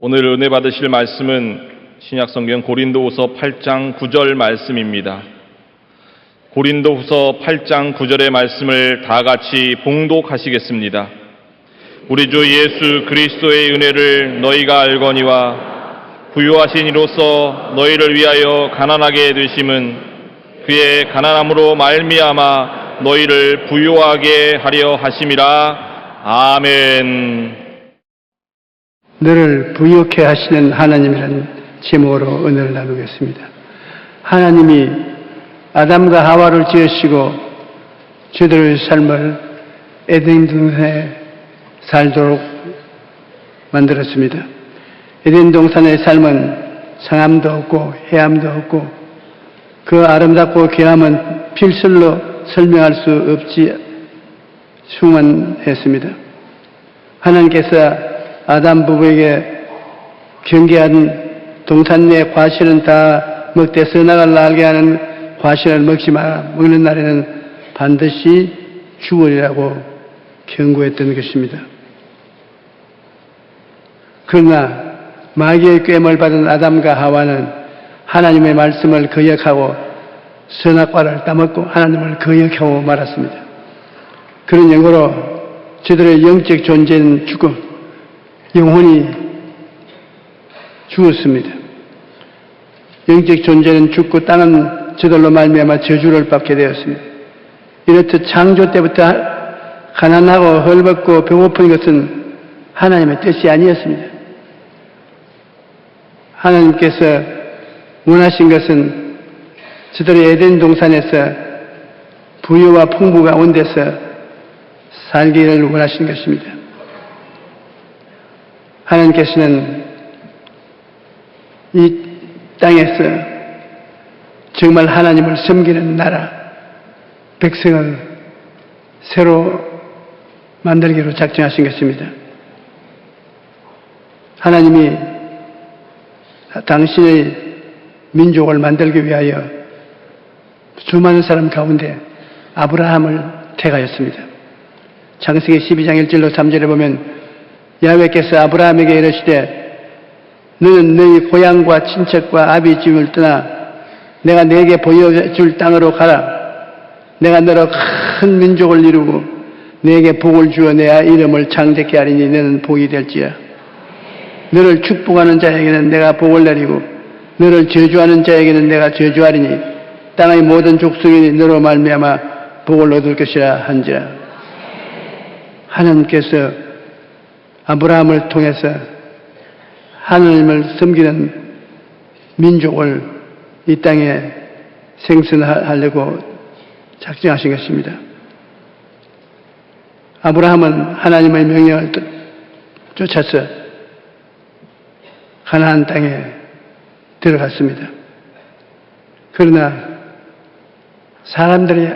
오늘 은혜 받으실 말씀은 신약성경 고린도후서 8장 9절 말씀입니다. 고린도후서 8장 9절의 말씀을 다 같이 봉독하시겠습니다. 우리 주 예수 그리스도의 은혜를 너희가 알거니와 부유하신 이로써 너희를 위하여 가난하게 되심은 그의 가난함으로 말미암아 너희를 부유하게 하려 하심이라. 아멘. 너를 부유케 하시는 하나님이라는 제목으로 은혜를 나누겠습니다. 하나님이 아담과 하와를 지으시고 저들의 삶을 에덴 동산에 살도록 만들었습니다. 에덴 동산의 삶은 상함도 없고 해함도 없고 그 아름답고 귀함은 필설로 설명할 수 없이 충만했습니다. 하나님께서 아담 부부에게 경계한 동산 내 과실은 다 먹되 선악을 알게 하는 과실을 먹지 마라. 먹는 날에는 반드시 죽으리라고 경고했던 것입니다. 그러나 마귀의 꾀임을 받은 아담과 하와는 하나님의 말씀을 거역하고 선악과를 따먹고 하나님을 거역하고 말았습니다. 그런 영으로 저들의 영적 존재는 죽고 영혼이 죽었습니다. 영적 존재는 죽고 땅은 저들로 말미암아 저주를 받게 되었습니다. 이렇듯 창조 때부터 가난하고 헐벗고 배고픈 것은 하나님의 뜻이 아니었습니다. 하나님께서 원하신 것은 저들의 에덴 동산에서 부유와 풍부 가운데서 살기를 원하신 것입니다. 하나님께서는 이 땅에서 정말 하나님을 섬기는 나라, 백성을 새로 만들기로 작정하신 것입니다. 하나님이 당신의 민족을 만들기 위하여 수많은 사람 가운데 아브라함을 택하였습니다. 창세기 12장 1절로 3절에 보면 야훼께서 아브라함에게 이르시되 너는 너희 고향과 친척과 아비 집을 떠나 내가 네게 보여줄 땅으로 가라. 내가 너로 큰 민족을 이루고 네게 복을 주어 내 이름을 창대케 하리니 너는 복이 될지라. 너를 축복하는 자에게는 내가 복을 내리고 너를 저주하는 자에게는 내가 저주하리니 땅의 모든 족속이 너로 말미암아 복을 얻을 것이라 한지라. 하나님께서 아브라함을 통해서 하나님을 섬기는 민족을 이 땅에 생성하려고 작정하신 것입니다. 아브라함은 하나님의 명령을 쫓아서 가나안 땅에 들어갔습니다. 그러나 사람들이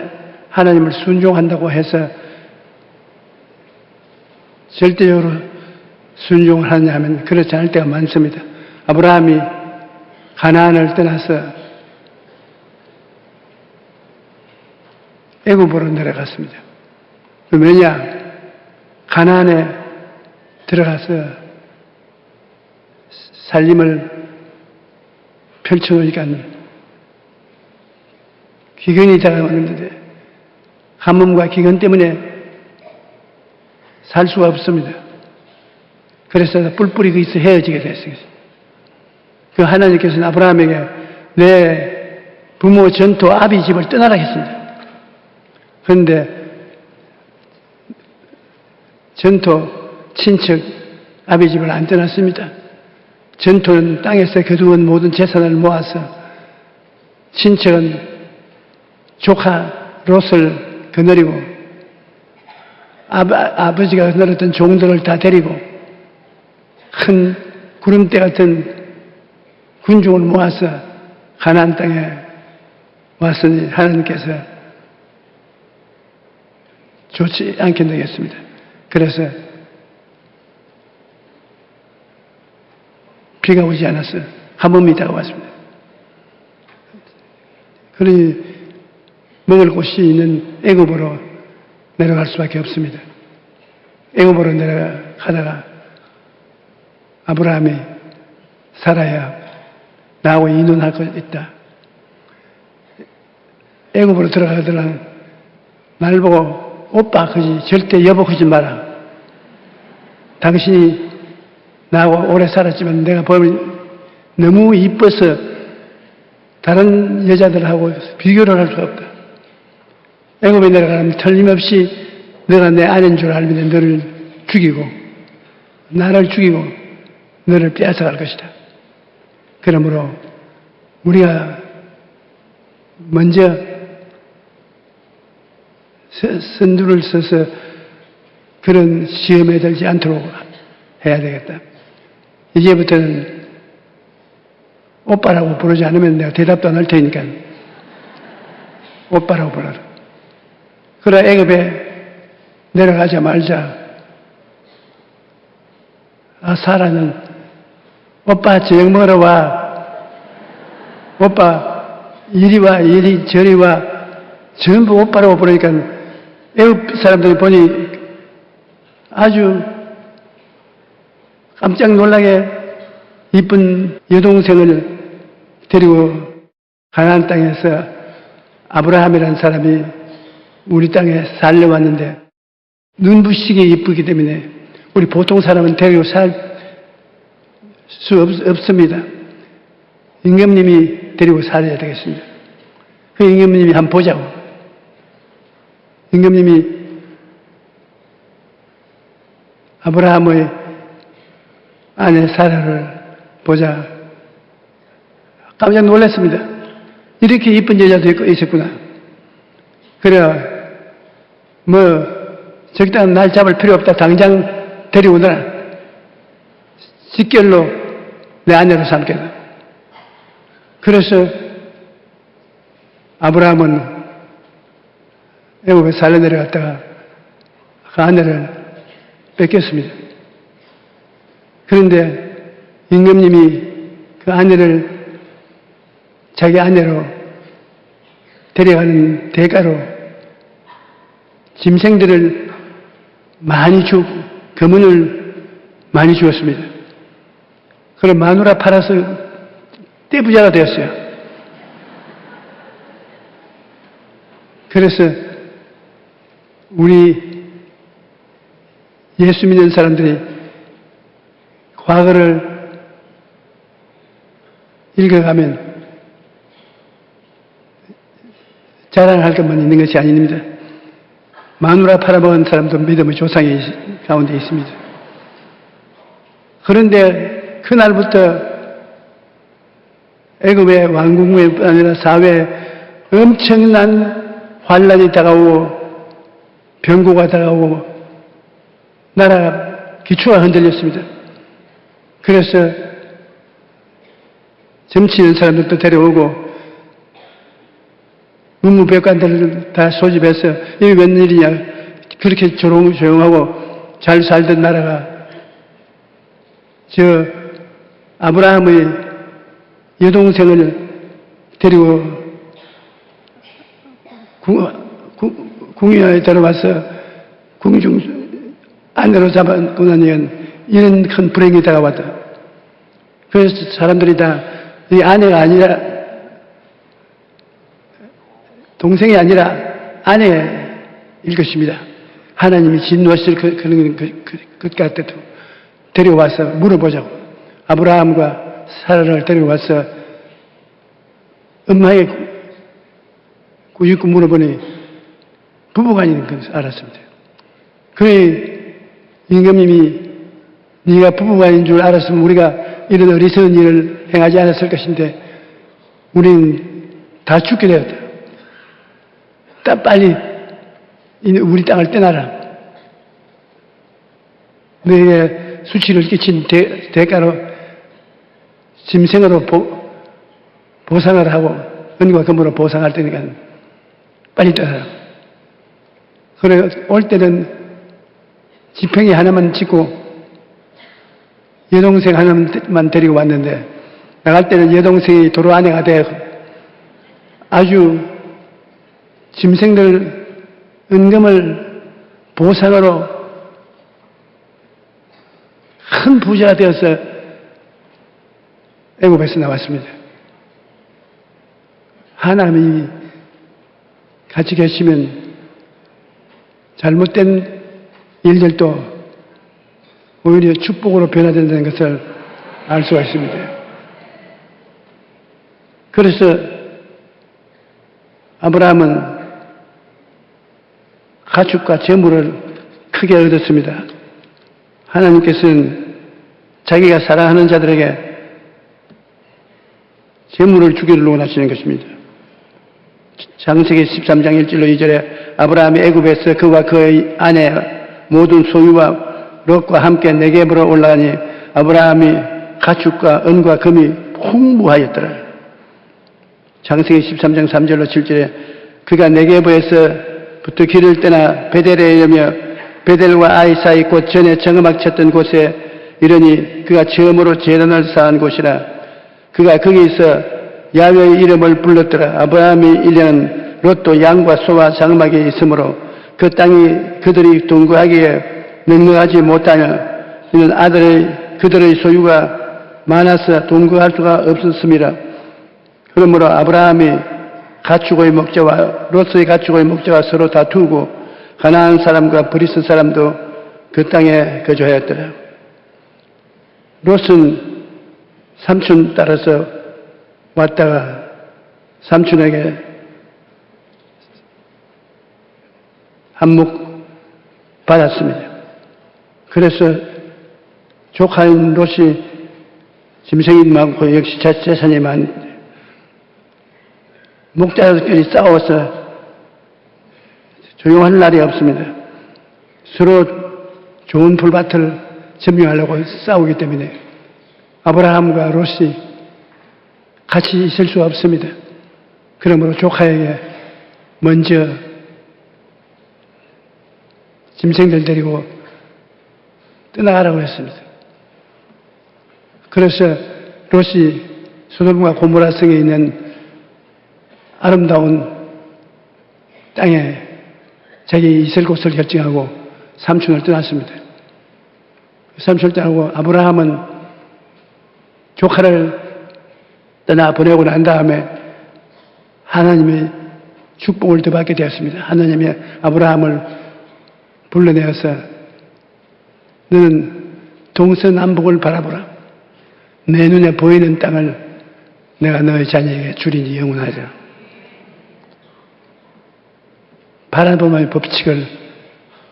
하나님을 순종한다고 해서 절대적으로 순종을 하느냐 하면 그렇지 않을 때가 많습니다. 아브라함이 가나안을 떠나서 애굽으로 내려갔습니다. 왜냐? 가나안에 들어가서 살림을 펼쳐놓으니까 기근이 다가오는데 가뭄과 기근 때문에 살 수가 없습니다. 그래서 뿔뿔이 거기서 헤어지게 됐어요. 그 하나님께서는 아브라함에게 내 부모 전토 아비 집을 떠나라 했습니다. 그런데 전토 친척 아비 집을 안 떠났습니다. 전토는 땅에서 거두은 모든 재산을 모아서 친척은 조카 롯을 거느리고 아버지가 거느렸던 종들을 다 데리고 큰 구름대 같은 군중을 모아서 가나안 땅에 왔으니 하나님께서 좋지 않겠느냐 했습니다. 그래서 비가 오지 않았어요. 가뭄이 다가왔습니다. 그러니 먹을 곳이 있는 애굽으로 내려갈 수밖에 없습니다. 애굽으로 내려가다가 아브라함이 살아야 나하고 인혼할 것 있다. 애굽으로 들어가더라 날 보고 오빠 그지 절대 여보 그지 마라. 당신이 나하고 오래 살았지만 내가 보면 너무 이뻐서 다른 여자들하고 비교를 할 수가 없다. 애굽에 내려가면 틀림없이 너가 내 아내인 줄 알면 너를 죽이고 나를 죽이고 너를 빼앗아갈 것이다. 그러므로 우리가 먼저 선두를 서서 그런 시험에 들지 않도록 해야 되겠다. 이제부터는 오빠라고 부르지 않으면 내가 대답도 안 할 테니까 오빠라고 불러라. 그래 애굽에 내려가자마자 사라는 오빠 저녁 먹으러 와. 오빠 이리 와 이리 저리 와. 전부 오빠라고 부르니까 애굽 사람들이 보니 아주 깜짝 놀라게 이쁜 여동생을 데리고 가나안 땅에서 아브라함이라는 사람이 우리 땅에 살려왔는데 눈부시게 이쁘기 때문에 우리 보통 사람은 데리고 살 수 없습니다. 임금님이 데리고 살아야 되겠습니다. 그 임금님이 한번 보자고. 임금님이 아브라함의 아내 사라를 보자 깜짝 놀랐습니다. 이렇게 이쁜 여자도 있었구나. 그래 적당한 날 잡을 필요 없다. 당장 데려오너라. 직결로 내 아내로 삼겠다. 그래서 아브라함은 애굽에 살려 내려갔다가 그 아내를 뺏겼습니다. 그런데 임금님이 그 아내를 자기 아내로 데려가는 대가로 짐승들을 많이 주고 금은을 많이 주었습니다. 그럼 마누라 팔아서 떼부자가 되었어요. 그래서 우리 예수 믿는 사람들이 과거를 읽어가면 자랑할 것만 있는 것이 아닙니다. 마누라 팔아먹은 사람도 믿음의 조상이 가운데 있습니다. 그런데 그날부터 애굽의 왕궁뿐 아니라 사회에 엄청난 환란이 다가오고 병고가 다가오고 나라가 기초가 흔들렸습니다. 그래서 점치는 사람들도 데려오고 문무백관들을 다 소집해서 이게 웬일이냐 그렇게 조용하고 잘 살던 나라가 아브라함의 여동생을 데리고 궁위에 들어와서 궁중 안내로 잡아놓고 나니까 이런 큰 불행이 다가왔다. 그래서 사람들이 다 이 아내가 아니라 동생이 아니라 아내일 것입니다. 하나님이 진노하실 그런 것 같아도 데려와서 물어보자고. 아브라함과 사라를 데려와서 엄마에게 꾸짖고 물어보니 부부가 있는 것을 알았습니다. 그래 임금님이 네가 부부가 있는 줄 알았으면 우리가 이런 어리석은 일을 행하지 않았을 것인데 우리는 다 죽게 되었다. 빨리 우리 땅을 떠나라. 너에게 수치를 끼친 대가로 짐승으로 보상을 하고 은과 금으로 보상할 테니까 빨리 떠나라. 그래 올 때는 지팡이 하나만 짚고 여동생 하나만 데리고 왔는데 나갈 때는 여동생이 도로 아내가 되어 아주 짐승들 은금을 보상으로 큰 부자가 되어서 애굽에서 나왔습니다. 하나님이 같이 계시면 잘못된 일들도 오히려 축복으로 변화된다는 것을 알 수가 있습니다. 그래서 아브라함은 가축과 재물을 크게 얻었습니다. 하나님께서는 자기가 사랑하는 자들에게 재물을 주기를 원하시는 것입니다. 창세기 13장 1절로 2절에 아브라함이 애굽에서 그와 그의 아내 모든 소유와 롯과 함께 네겝으로 올라가니 아브라함이 가축과 은과 금이 풍부하였더라. 창세기 13장 3절로 7절에 그가 네겝에서부터 길을 떠나 베델에 이르며 베델과 아이 사이 곧 전에 정음악 쳤던 곳에 이르니 그가 처음으로 제단을 쌓은 곳이라. 그가 거기서 야훼의 이름을 불렀더라. 아브라함이 1년은 롯도 양과 소와 장막이 있으므로 그 땅이 그들이 동거하기에 넉넉하지 못하며 이는 그들의 소유가 많아서 동거할 수가 없었습니다. 그러므로 아브라함이 가축의 목자와 롯의 가축의 목자가 서로 다투고 가나안 사람과 브리스 사람도 그 땅에 거주하였더라. 롯은 삼촌 따라서 왔다가 삼촌에게 한몫 받았습니다. 그래서 조카인 롯이 짐승이 많고 역시 재산이 많은데 목자들끼리 싸워서 조용할 날이 없습니다. 서로 좋은 풀밭을 점령하려고 싸우기 때문에 아브라함과 롯이 같이 있을 수 없습니다. 그러므로 조카에게 먼저 짐승들 데리고 떠나가라고 했습니다. 그래서 롯이 소돔과 고모라 성에 있는 아름다운 땅에 자기 있을 곳을 결정하고 삼촌을 떠났습니다. 삼촌을 떠나고 아브라함은 조카를 떠나 보내고 난 다음에 하나님의 축복을 더 받게 되었습니다. 하나님이 아브라함을 불러내어서 너는 동서남북을 바라보라. 내 눈에 보이는 땅을 내가 너의 자녀에게 주리니 영원하자. 바라봄의 법칙을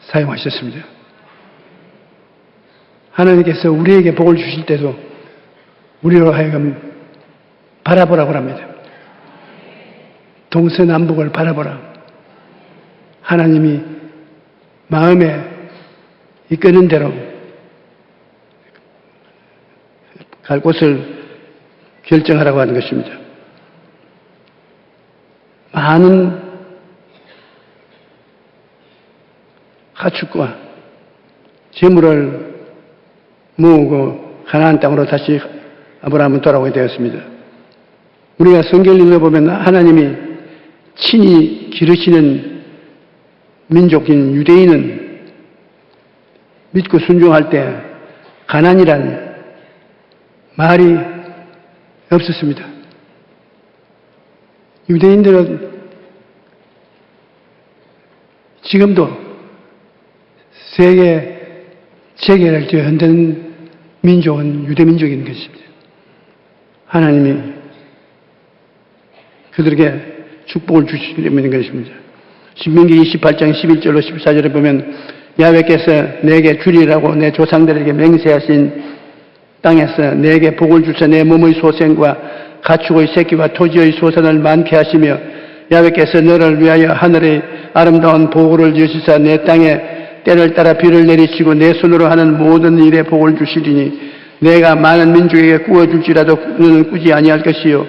사용하셨습니다. 하나님께서 우리에게 복을 주실 때도 우리로 하여금 바라보라고 합니다. 동서남북을 바라보라. 하나님이 마음에 이끄는 대로 갈 곳을 결정하라고 하는 것입니다. 많은 가축과 재물을 모으고 가나안 땅으로 다시 아브라함은 돌아오게 되었습니다. 우리가 성경을 읽어보면 하나님이 친히 기르시는 민족인 유대인은 믿고 순종할 때 가난이란 말이 없었습니다. 유대인들은 지금도 세계 체계를 흔드는 민족은 유대민족인 것입니다. 하나님이 그들에게 축복을 주시려면 있는 것입니다. 신명기 28장 11절로 14절에 보면 야훼께서 내게 주리라고 내 조상들에게 맹세하신 땅에서 내게 복을 주사 내 몸의 소생과 가축의 새끼와 토지의 소산을 많게 하시며 야훼께서 너를 위하여 하늘의 아름다운 보고를 주시사 내 땅에 때를 따라 비를 내리시고 내 손으로 하는 모든 일에 복을 주시리니 내가 많은 민족에게 꾸어줄지라도 너는 꾸지 아니할 것이요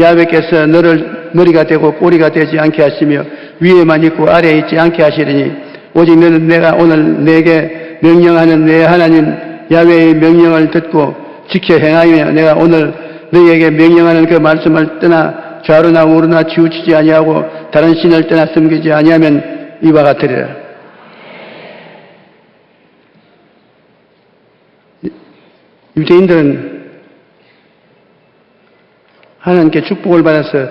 야훼께서 너를 머리가 되고 꼬리가 되지 않게 하시며 위에만 있고 아래에 있지 않게 하시리니 오직 너는 내가 오늘 내게 명령하는 내 하나님 야훼의 명령을 듣고 지켜 행하며 내가 오늘 너희에게 명령하는 그 말씀을 떠나 좌로나 우로나 치우치지 아니하고 다른 신을 떠나 섬기지 아니하면 이와 같으리라. 유대인들은 하나님께 축복을 받아서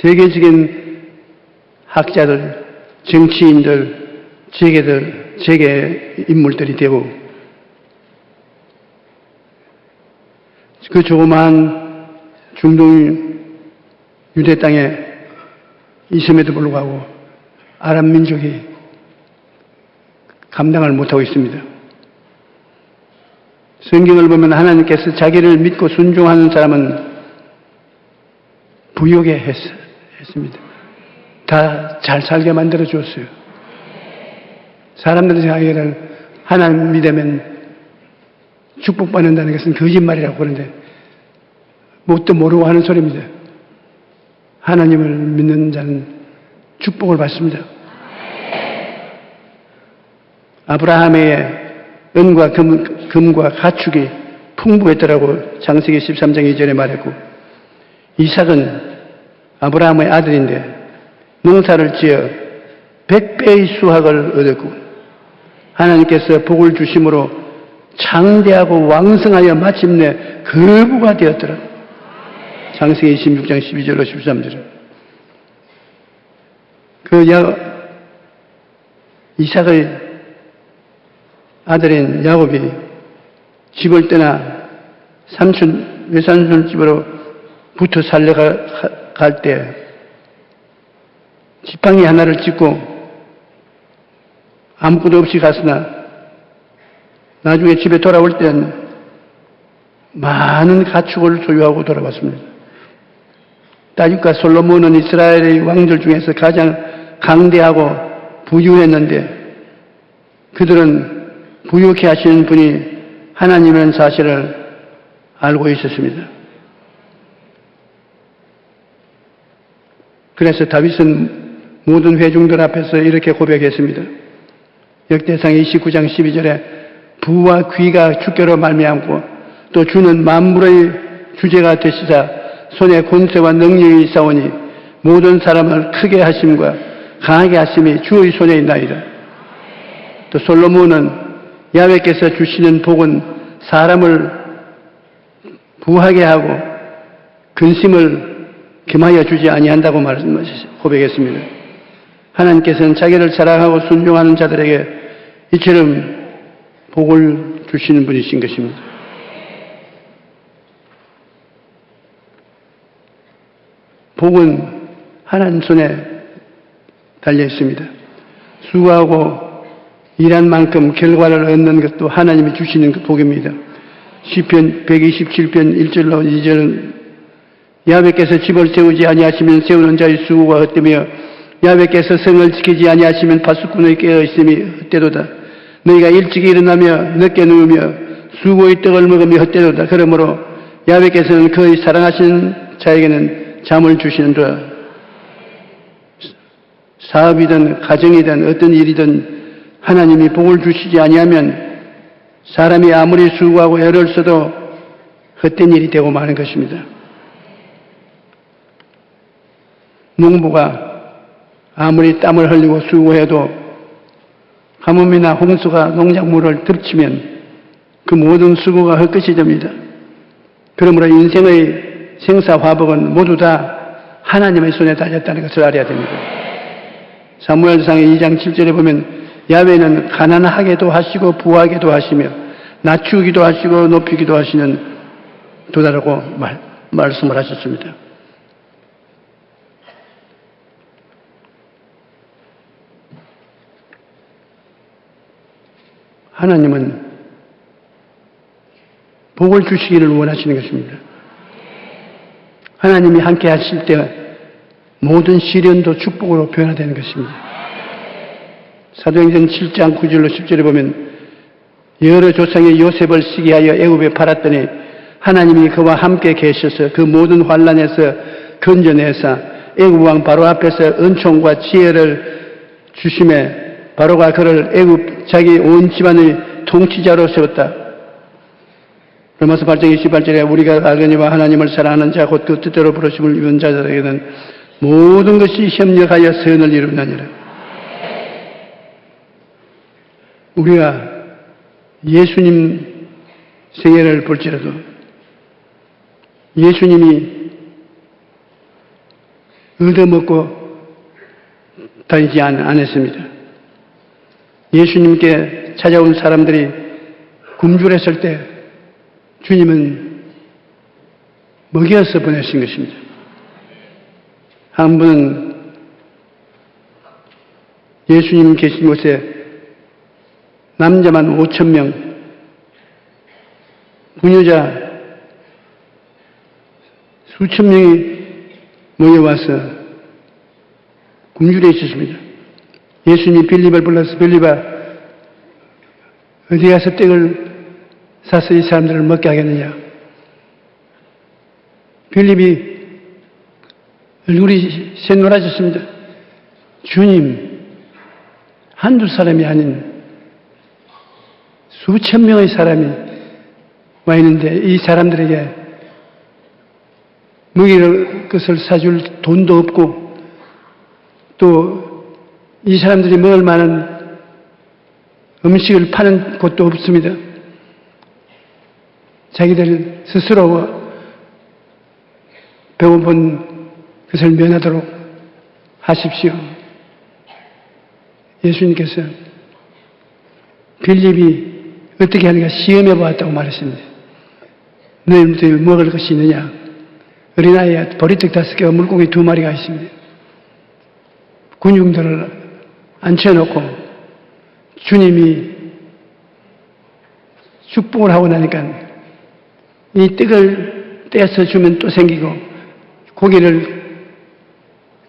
세계적인 학자들, 정치인들, 재계 인물들이 되고 그 조그마한 중동 유대 땅에 있음에도 불구하고 아랍 민족이 감당을 못하고 있습니다. 성경을 보면 하나님께서 자기를 믿고 순종하는 사람은 부유하게 했습니다. 다 잘 살게 만들어 주었어요. 사람들이 생각하기에는 하나님 믿으면 축복받는다는 것은 거짓말이라고 그러는데 뭣도 모르고 하는 소리입니다. 하나님을 믿는 자는 축복을 받습니다. 아브라함의 은과 금과 가축이 풍부했더라고 창세기 13장 2절에 말했고, 이삭은 아브라함의 아들인데 농사를 지어 100배의 수확을 얻었고 하나님께서 복을 주심으로 장대하고 왕성하여 마침내 거부가 되었더라. 창세기 26장 12절로 13절. 이삭의 아들인 야곱이 집을 떠나 외삼촌 집으로 붙어 살려갈 때 지팡이 하나를 짚고 아무것도 없이 갔으나 나중에 집에 돌아올 때는 많은 가축을 소유하고 돌아왔습니다. 다윗과 솔로몬은 이스라엘의 왕들 중에서 가장 강대하고 부유했는데 그들은 부유케 하시는 분이 하나님이라는 사실을 알고 있었습니다. 그래서 다윗은 모든 회중들 앞에서 이렇게 고백했습니다. 역대상 29장 12절에 부와 귀가 주께로 말미암고 또 주는 만물의 주제가 되시사 손에 권세와 능력이 있사오니 모든 사람을 크게 하심과 강하게 하심이 주의 손에 있나이다. 또 솔로몬은 야훼께서 주시는 복은 사람을 부하게 하고 근심을 겸하여 주지 아니한다고 고백했습니다. 하나님께서는 자기를 사랑하고 순종하는 자들에게 이처럼 복을 주시는 분이신 것입니다. 복은 하나님 손에 달려 있습니다. 수고하고 일한 만큼 결과를 얻는 것도 하나님이 주시는 복입니다. 시편 127편 1절로 2절은 야훼께서 집을 세우지 아니하시면 세우는 자의 수고가 헛되며 야훼께서 성을 지키지 아니하시면 파수꾼의 깨어있음이 헛되도다. 너희가 일찍 일어나며 늦게 누우며 수고의 떡을 먹으며 헛되도다. 그러므로 야훼께서는 그의 사랑하신 자에게는 잠을 주시는도다. 사업이든 가정이든 어떤 일이든 하나님이 복을 주시지 아니하면 사람이 아무리 수고하고 애를 써도 헛된 일이 되고 마는 것입니다. 농부가 아무리 땀을 흘리고 수고해도 가뭄이나 홍수가 농작물을 덮치면 그 모든 수고가 헛것이 됩니다. 그러므로 인생의 생사화복은 모두 다 하나님의 손에 달렸다는 것을 알아야 됩니다. 사무엘상의 2장 7절에 보면 야훼는 가난하게도 하시고 부하게도 하시며 낮추기도 하시고 높이기도 하시는 도다라고 말씀을 하셨습니다. 하나님은 복을 주시기를 원하시는 것입니다. 하나님이 함께 하실 때 모든 시련도 축복으로 변화되는 것입니다. 사도행전 7장 9절로 10절에 보면 여러 조상의 요셉을 시기하여 애굽에 팔았더니 하나님이 그와 함께 계셔서 그 모든 환난에서 건져내사 애굽 왕 바로 앞에서 은총과 지혜를 주심에 바로가 그를 애굽 자기 온 집안의 통치자로 세웠다. 로마서 8장 28절에 우리가 알거니와 하나님을 사랑하는 자 곧 그 뜻대로 부르심을 입은 자들에게는 모든 것이 협력하여 선을 이루느니라. 우리가 예수님 생애를 볼지라도 예수님이 얻어먹고 다니지 않았습니다. 예수님께 찾아온 사람들이 굶주렸을 때 주님은 먹여서 보내신 것입니다. 한 분은 예수님 계신 곳에 남자만 5,000명, 부녀자 수천 명이 모여와서 굶주려 있었습니다. 예수님이 빌립을 불러서 빌립아, 어디 가서 떡을 사서 이 사람들을 먹게 하겠느냐. 빌립이 얼굴이 샛노라졌습니다. 주님, 한두 사람이 아닌 수천 명의 사람이 와 있는데 이 사람들에게 먹일 것을 사줄 돈도 없고 또 이 사람들이 먹을 만한 음식을 파는 곳도 없습니다. 자기들 스스로 배고픈 것을 면하도록 하십시오. 예수님께서 빌립이 어떻게 하는가 시험해 보았다고 말했습니다. 너희들 먹을 것이 있느냐? 어린아이에 보리떡 5개와 물고기 2마리가 있습니다. 군중들을 앉혀놓고 주님이 축복을 하고 나니까 이 떡을 떼서 주면 또 생기고 고기를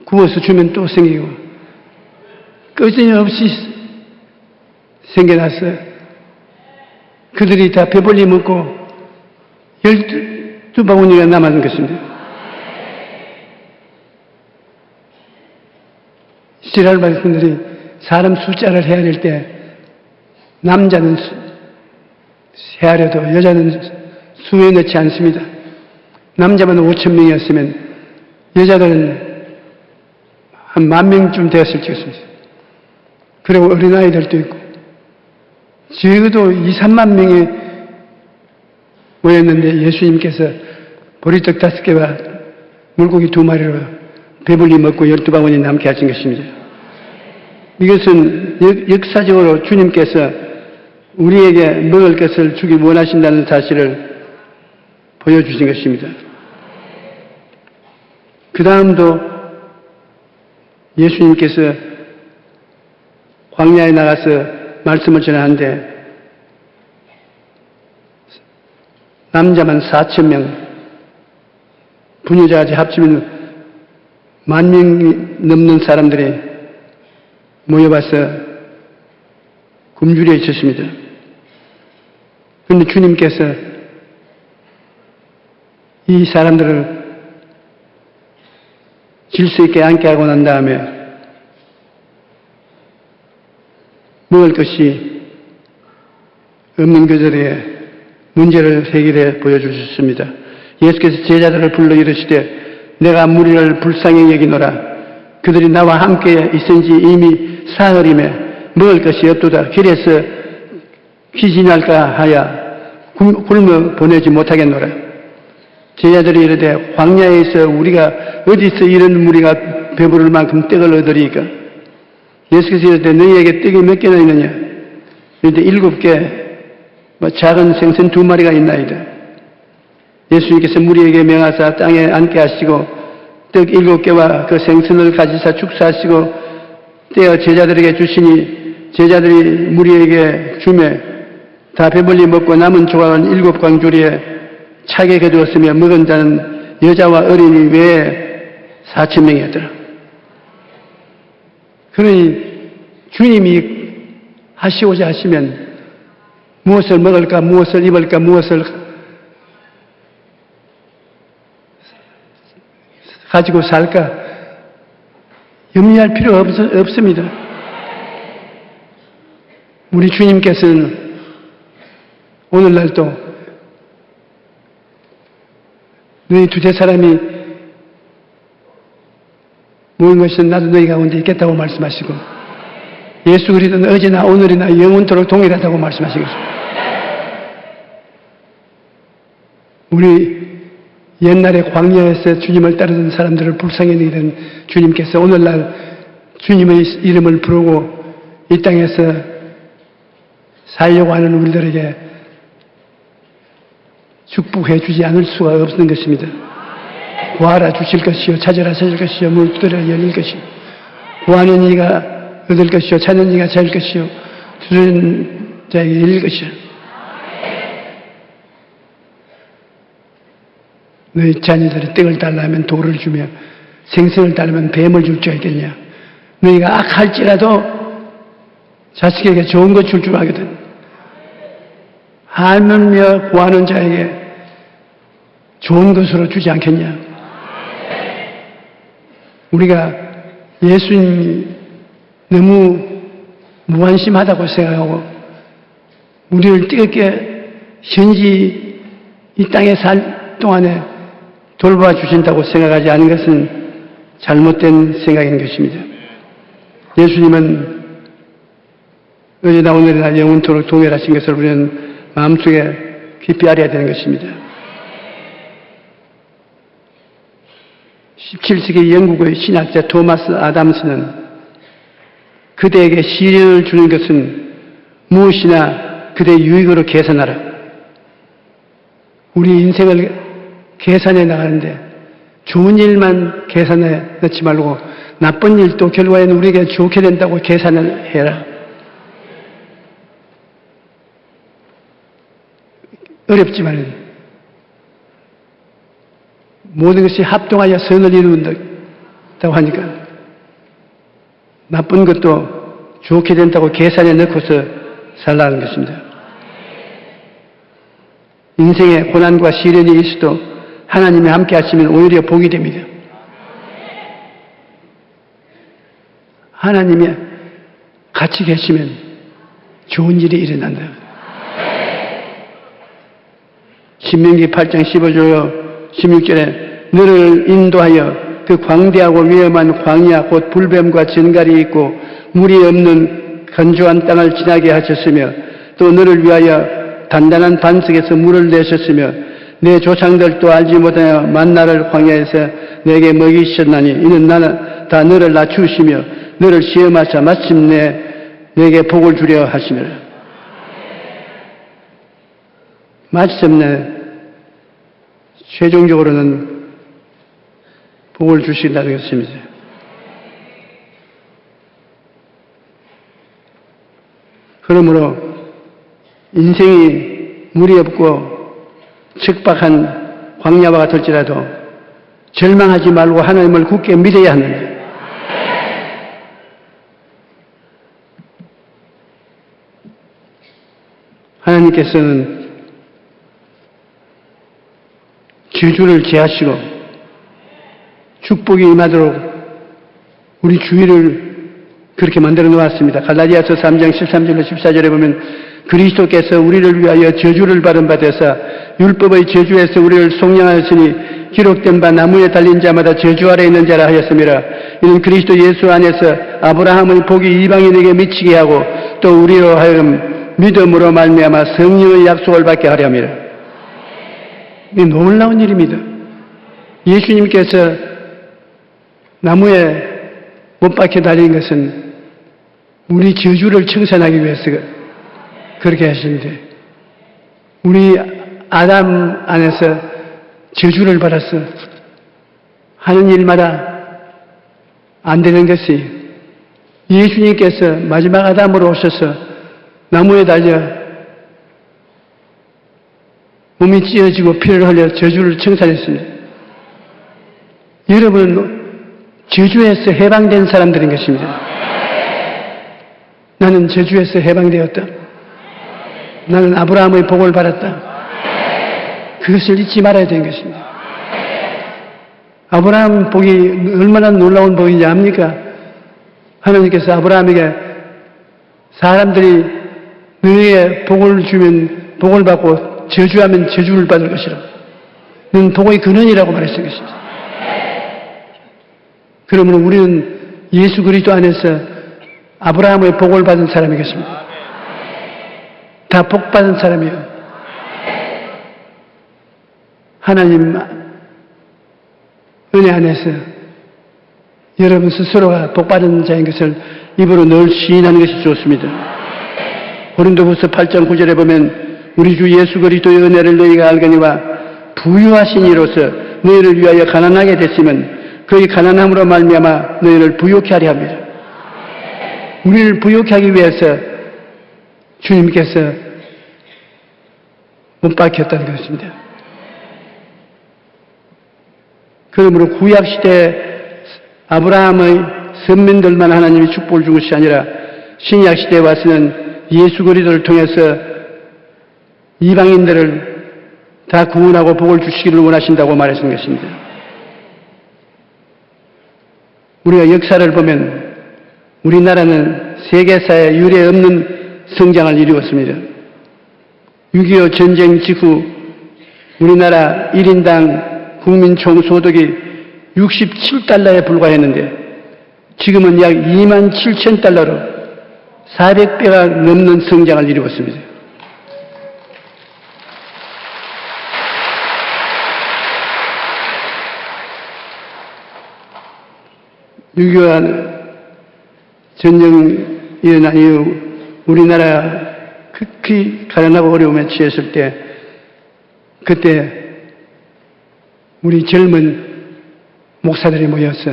구워서 주면 또 생기고 끊임없이 생겨나서 그들이 다 배불리 먹고 12바구니가 남았는 것입니다. 이스라엘 백성들이 사람 숫자를 헤아릴 때 남자는 헤아려도 여자는 수에 넣지 않습니다. 남자만 5,000명이었으면 여자들은 한 10,000명쯤 되었을 것입니다. 그리고 어린아이들도 있고 적어도 2-3만 명이 모였는데 예수님께서 보리떡 5개와 물고기 2마리로 배불리 먹고 12바구니 남게 하신 것입니다. 이것은 역사적으로 주님께서 우리에게 먹을 것을 주기 원하신다는 사실을 보여주신 것입니다. 그 다음도 예수님께서 광야에 나가서 말씀을 전하는데 남자만 4,000명, 부녀자까지 합치면 10,000명이 넘는 사람들이 모여봐서 굶주려 있었습니다. 그런데 주님께서 이 사람들을 질서 있게 앉게 하고 난 다음에 먹을 것이 없는 그들의 문제를 해결해 보여주셨습니다. 예수께서 제자들을 불러 이르시되 내가 무리를 불쌍히 여기노라. 그들이 나와 함께 있은지 이미 사흘이며 먹을 것이 없도다. 길에서 귀진할까 하여 굶어 보내지 못하겠노라. 제자들이 이르되 광야에서 우리가 어디서 이런 무리가 배부를 만큼 떡을 얻으리까? 예수께서 이르되 너희에게 떡이 몇 개나 있느냐? 이르되 7개 작은 생선 2마리가 있나이다. 예수님께서 무리에게 명하사 땅에 앉게 하시고 떡 7개와 그 생선을 가지사 축사하시고 떼어 제자들에게 주시니 제자들이 무리에게 주매 다 배불리 먹고 남은 조각은 7광주리에 차게 거두었으며 먹은 자는 여자와 어린이 외에 4,000명이었더라. 그러니 주님이 하시고자 하시면 무엇을 먹을까, 무엇을 입을까, 무엇을 가지고 살까 염려할 필요가 없습니다. 우리 주님께서는 오늘날도 너희 2-3사람이 모인 것은 나도 너희 가운데 있겠다고 말씀하시고 예수 그리스도는 어제나 오늘이나 영원토록 동일하다고 말씀하시겠습니다. 우리 옛날에 광야에서 주님을 따르던 사람들을 불쌍히 여기던 주님께서 오늘날 주님의 이름을 부르고 이 땅에서 살려고 하는 우리들에게 축복해 주지 않을 수가 없는 것입니다. 구하라 주실 것이요 찾으라 찾을 것이요 문 두드려 열릴 것이요 구하는 이가 얻을 것이요 찾는 이가 찾을 것이요 두드리는 자에게 열릴 것이요 너희 자녀들이 떡을 달라면 돌을 주며 생선을 달라면 뱀을 줄 줄 알겠냐. 너희가 악할지라도 자식에게 좋은 것 줄 줄 알거든. 하물며 구하는 자에게 좋은 것으로 주지 않겠냐. 우리가 예수님이 너무 무관심하다고 생각하고 우리를 뜨겁게 현지 이 땅에 살 동안에 돌봐 주신다고 생각하지 않은 것은 잘못된 생각인 것입니다. 예수님은 어제나 오늘이나 영원토록 동일하신 것을 우리는 마음속에 깊이 알아야 되는 것입니다. 17세기 영국의 신학자 토마스 아담스는 그대에게 시련을 주는 것은 무엇이나 그대의 유익으로 계산하라. 우리 인생을 계산해 나가는데 좋은 일만 계산해 넣지 말고 나쁜 일도 결과에는 우리에게 좋게 된다고 계산을 해라. 어렵지만 모든 것이 합동하여 선을 이룬다고 하니까 나쁜 것도 좋게 된다고 계산해 넣고서 살라는 것입니다. 인생에 고난과 시련이 있어도 하나님이 함께 하시면 오히려 복이 됩니다. 하나님이 같이 계시면 좋은 일이 일어난다. 신명기 8장 15절 16절에 너를 인도하여 그 광대하고 위험한 광야 곧 불뱀과 전갈이 있고 물이 없는 건조한 땅을 지나게 하셨으며 또 너를 위하여 단단한 반석에서 물을 내셨으며 내 조상들도 알지 못하여 만나를 광야에서 내게 먹이셨나니 이는 나는 다 너를 낮추시며 너를 시험하사 마침내 내게 복을 주려 하시며 마침내 최종적으로는 복을 주신다는 것입니다. 그러므로 인생이 물이 없고 척박한 광야와 같을지라도 절망하지 말고 하나님을 굳게 믿어야 하는데 하나님께서는 저주를 제하시고 축복이 임하도록 우리 주위를 그렇게 만들어 놓았습니다. 갈라디아서 3장 13절로 14절에 보면 그리스도께서 우리를 위하여 저주를 받은 바 되사 율법의 저주에서 우리를 속량하였으니 기록된 바 나무에 달린 자마다 저주 아래 있는 자라 하였음이라. 이는 그리스도 예수 안에서 아브라함의 복이 이방인에게 미치게 하고 또 우리로 하여금 믿음으로 말미암아 성령의 약속을 받게 하려 함이라. 이 놀라운 일입니다. 예수님께서 나무에 못 박혀 달린 것은 우리 저주를 청산하기 위해서 그렇게 하시는데 우리 아담 안에서 저주를 받아서 하는 일마다 안 되는 것이 예수님께서 마지막 아담으로 오셔서 나무에 달려 몸이 찢어지고 피를 흘려 저주를 청산했습니다. 여러분은 저주에서 해방된 사람들인 것입니다. 나는 저주에서 해방되었다. 나는 아브라함의 복을 받았다. 그것을 잊지 말아야 되는 것입니다. 아브라함 복이 얼마나 놀라운 복인지 압니까? 하나님께서 아브라함에게 사람들이 너에게 복을 주면 복을 받고 저주하면 저주를 받을 것이라. 너는 복의 근원이라고 말했을 것입니다. 그러므로 우리는 예수 그리스도 안에서 아브라함의 복을 받은 사람이겠습니다. 다 복 받은 사람이요. 하나님 은혜 안에서 여러분 스스로가 복받은 자인 것을 입으로 늘 시인하는 것이 좋습니다. 고린도후서 8장 9절에 보면 우리 주 예수 그리스도의 은혜를 너희가 알거니와 부유하신 이로서 너희를 위하여 가난하게 됐으면 그의 가난함으로 말미암아 너희를 부유케 하려 합니다. 우리를 부유케 하기 위해서 주님께서 못 박혔다는 것입니다. 그러므로 구약시대 아브라함의 선민들만 하나님이 축복을 준 것이 아니라 신약시대에 와서는 예수 그리스도를 통해서 이방인들을 다 구원하고 복을 주시기를 원하신다고 말했던 것입니다. 우리가 역사를 보면 우리나라는 세계사에 유례 없는 성장을 이루었습니다. 6.25 전쟁 직후 우리나라 1인당 국민 총소득이 67달러에 불과했는데 지금은 약 2만 7천 달러로 400배가 넘는 성장을 이루었습니다. (6.25) 전쟁 일어난 이후 우리나라 극히 가난하고 어려움에 처했을 때 그때 우리 젊은 목사들이 모여서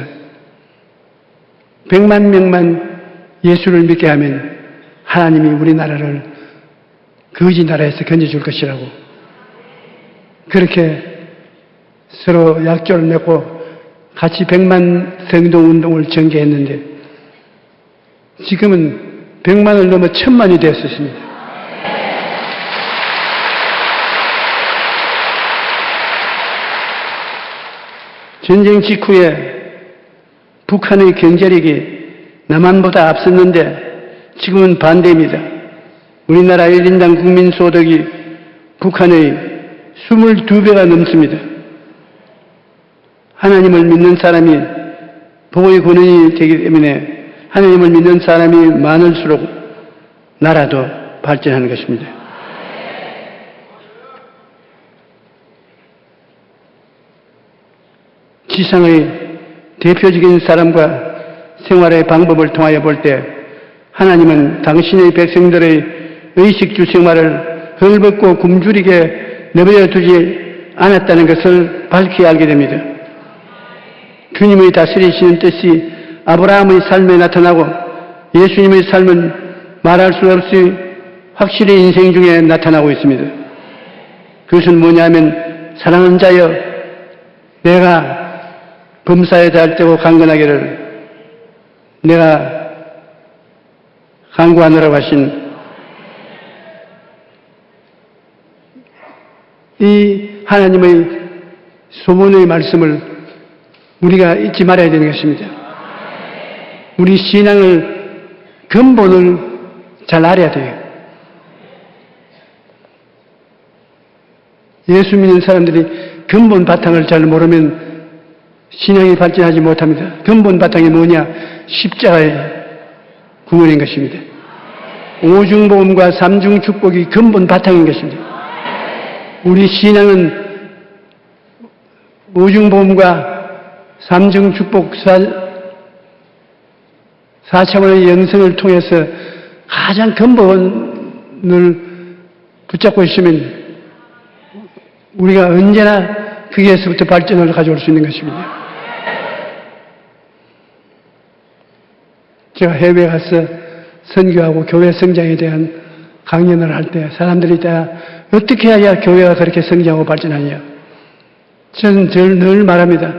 100만 명만 예수를 믿게 하면 하나님이 우리나라를 거지 나라에서 건져줄 것이라고 그렇게 서로 약조를 맺고 같이 100만 성도운동을 전개했는데 지금은 100만을 넘어 1000만이 되었습니다. 전쟁 직후에 북한의 경제력이 남한보다 앞섰는데 지금은 반대입니다. 우리나라 1인당 국민소득이 북한의 22배가 넘습니다. 하나님을 믿는 사람이 복의 근원이 되기 때문에 하나님을 믿는 사람이 많을수록 나라도 발전하는 것입니다. 지상의 대표적인 사람과 생활의 방법을 통하여 볼 때 하나님은 당신의 백성들의 의식주 생활을 헐벗고 굶주리게 내버려 두지 않았다는 것을 밝히 알게 됩니다. 주님의 다스리시는 뜻이 아브라함의 삶에 나타나고 예수님의 삶은 말할 수 없이 확실히 인생 중에 나타나고 있습니다. 그것은 뭐냐면 사랑하는 자여 내가 범사에 잘 되고 강건하기를 내가 강구하느라고 하신 이 하나님의 소문의 말씀을 우리가 잊지 말아야 되는 것입니다. 우리 신앙을 근본을 잘 알아야 돼요. 예수 믿는 사람들이 근본 바탕을 잘 모르면 신앙이 발전하지 못합니다. 근본 바탕이 뭐냐? 십자가의 구원인 것입니다. 오중복음과 삼중축복이 근본 바탕인 것입니다. 우리 신앙은 오중복음과 삼중축복 사차원의 영성을 통해서 가장 근본을 붙잡고 있으면 우리가 언제나 거기에서부터 발전을 가져올 수 있는 것입니다. 제가 해외에 가서 선교하고 교회 성장에 대한 강연을 할 때 사람들이 다 어떻게 해야 교회가 그렇게 성장하고 발전하냐. 저는 늘 말합니다.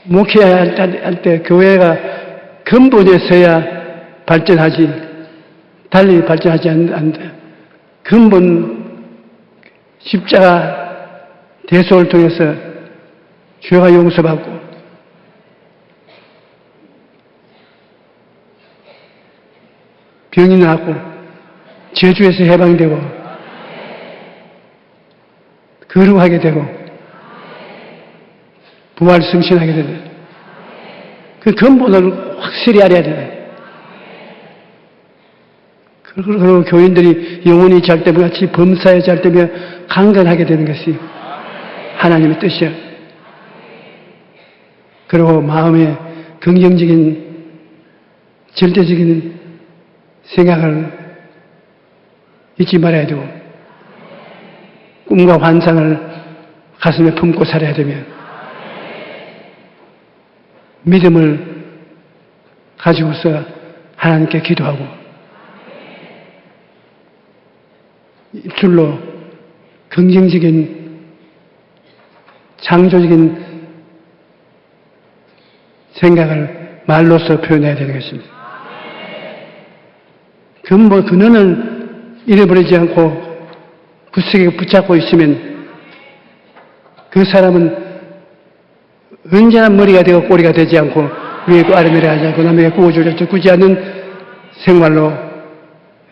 목회할 때 교회가 근본에 서야 발전하지 달리 발전하지 않는다. 근본 십자가 대속을 통해서 죄가 용서받고 병이 나고 저주에서 해방되고 거룩하게 되고 부활 승신하게 되는 그 근본을 확실히 알아야 돼요. 그리고 교인들이 영혼이 잘 되며 같이 범사에 잘 되며 강건하게 되는 것이 하나님의 뜻이야. 그리고 마음에 긍정적인 절대적인 생각을 잊지 말아야 되고 꿈과 환상을 가슴에 품고 살아야 되며 믿음을 가지고서 하나님께 기도하고 입술로 긍정적인 창조적인 생각을 말로써 표현해야 되는 것입니다. 근원을 잃어버리지 않고 굳세게 붙잡고 있으면 그 사람은 언제나 머리가 되고 꼬리가 되지 않고 위에 아래 내려가지 않고 남에게 구워주려 꾸지 않는 생활로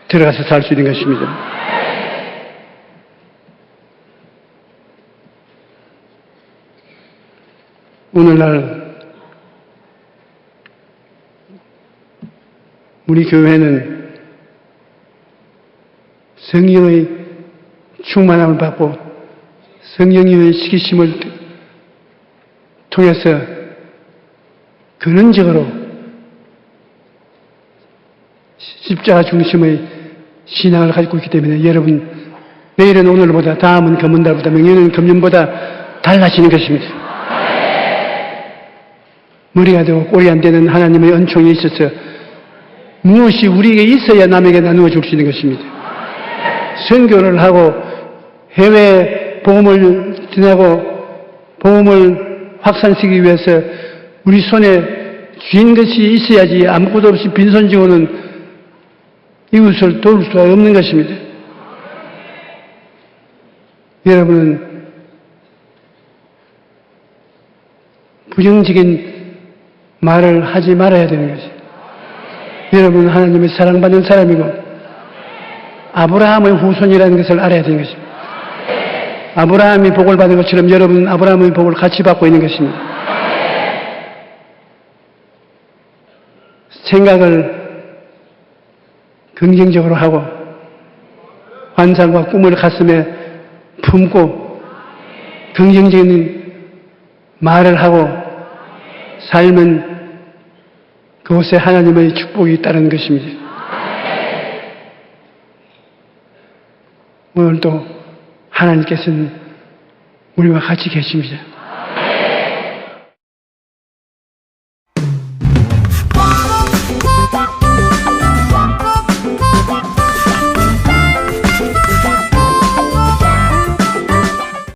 들어가서 살 수 있는 것입니다. 오늘날 우리 교회는 성령의 충만함을 받고 성령의 시기심을 통해서 근원적으로 십자가 중심의 신앙을 가지고 있기 때문에 여러분 내일은 오늘보다 다음은 금은달보다 명예는 금년보다 달라지는 것입니다. 머리가 되고 꼬리 안 되는 하나님의 은총이 있어서 무엇이 우리에게 있어야 남에게 나누어 줄 수 있는 것입니다. 선교를 하고 해외 복음을 전하고 복음을 확산시키기 위해서 우리 손에 쥔 것이 있어야지 아무것도 없이 빈손 지고는 이웃을 도울 수가 없는 것입니다. 여러분은 부정적인 말을 하지 말아야 되는 것입니다. 여러분은 하나님의 사랑받는 사람이고 아브라함의 후손이라는 것을 알아야 되는 것입니다. 아브라함이 복을 받은 것처럼 여러분은 아브라함의 복을 같이 받고 있는 것입니다. 생각을 긍정적으로 하고 환상과 꿈을 가슴에 품고 긍정적인 말을 하고 삶은 그곳에 하나님의 축복이 있다는 것입니다. 오늘도 하나님께서는 우리와 같이 계십니다.